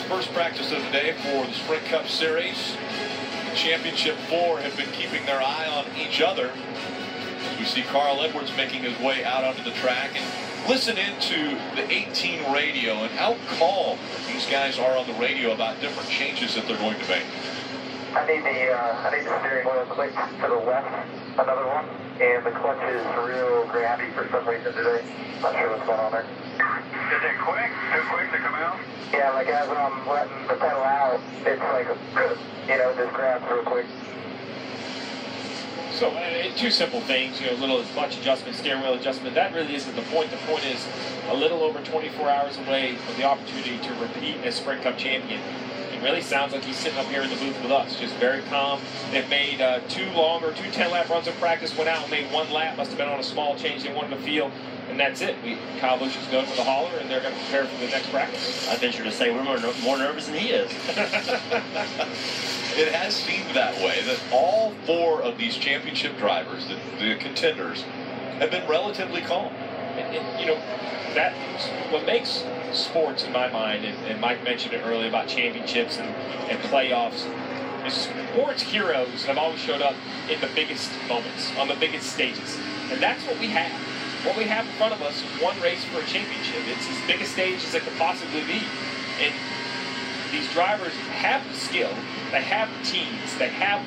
first practice of the day for the Sprint Cup Series. Championship 4 have been keeping their eye on each other. As we see Carl Edwards making his way out onto the track, and listen into the 18 radio and how calm these guys are on the radio about different changes that they're going to make. I need the steering wheel clicked to the left, another one, and the clutch is real grabby for some reason today. Not sure what's going on there. Is it quick? Too quick to come out? Yeah, like as I'm letting the pedal out, it's like, just grabs real quick. So, two simple things, little clutch adjustment, steering wheel adjustment. That really isn't the point. The point is a little over 24 hours away from the opportunity to repeat as Sprint Cup champion. It really sounds like he's sitting up here in the booth with us, just very calm. They've made two 10-lap runs of practice, went out and made one lap. Must have been on a small change they wanted to feel, and that's it. Kyle Busch is going for the hauler, and they're going to prepare for the next practice. I venture to say we're more nervous than he is. It has seemed that way, that all 4 of these championship drivers, the contenders, have been relatively calm. That's what makes sports, in my mind, and Mike mentioned it earlier about championships and playoffs, is sports heroes have always showed up in the biggest moments, on the biggest stages. And that's what we have. What we have in front of us is one race for a championship. It's as big a stage as it could possibly be. And these drivers have the skill, they have the teams, they have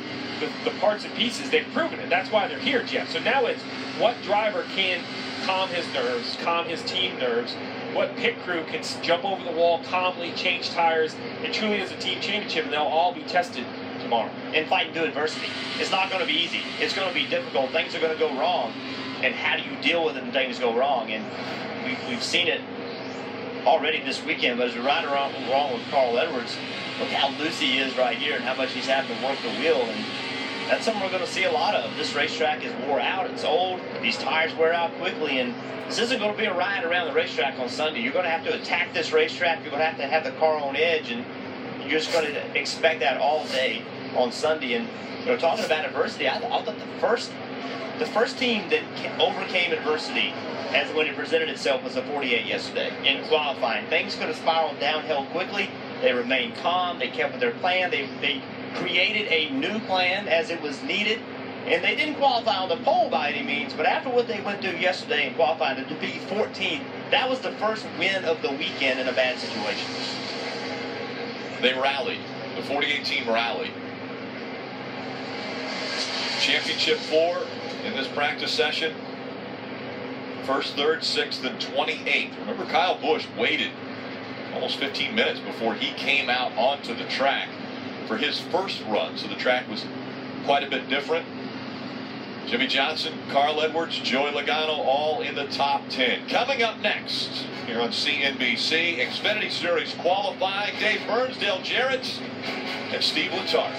the parts and pieces. They've proven it. That's why they're here, Jeff. So now it's what driver can calm his nerves, calm his team nerves, what pit crew can jump over the wall calmly, change tires, and truly as a team championship, and they'll all be tested tomorrow. And fighting through adversity. It's not going to be easy. It's going to be difficult. Things are going to go wrong. And how do you deal with it when things go wrong? And we've seen it already this weekend, but as we ride around with Carl Edwards, look how loose he is right here and how much he's having to work the wheel. And that's something we're going to see a lot of. This racetrack is wore out. It's old. These tires wear out quickly. And this isn't going to be a ride around the racetrack on Sunday. You're going to have to attack this racetrack. You're going to have the car on edge. And you're just going to expect that all day on Sunday. And talking about adversity, I thought the first team that overcame adversity as when it presented itself was the 48 yesterday in qualifying. Things could have spiraled downhill quickly. They remained calm. They kept with their plan. They created a new plan as it was needed. And they didn't qualify on the pole by any means, but after what they went through yesterday in qualifying to be 14th, that was the first win of the weekend in a bad situation. They rallied. The 48 team rallied. Championship 4 in this practice session. First, third, 6th, and 28th. Remember, Kyle Busch waited almost 15 minutes before he came out onto the track for his first run, so the track was quite a bit different. Jimmy Johnson, Carl Edwards, Joey Logano, all in the top 10. Coming up next here on CNBC, Xfinity Series qualifying. Dave Burns, Dale Jarrett, and Steve Letarte.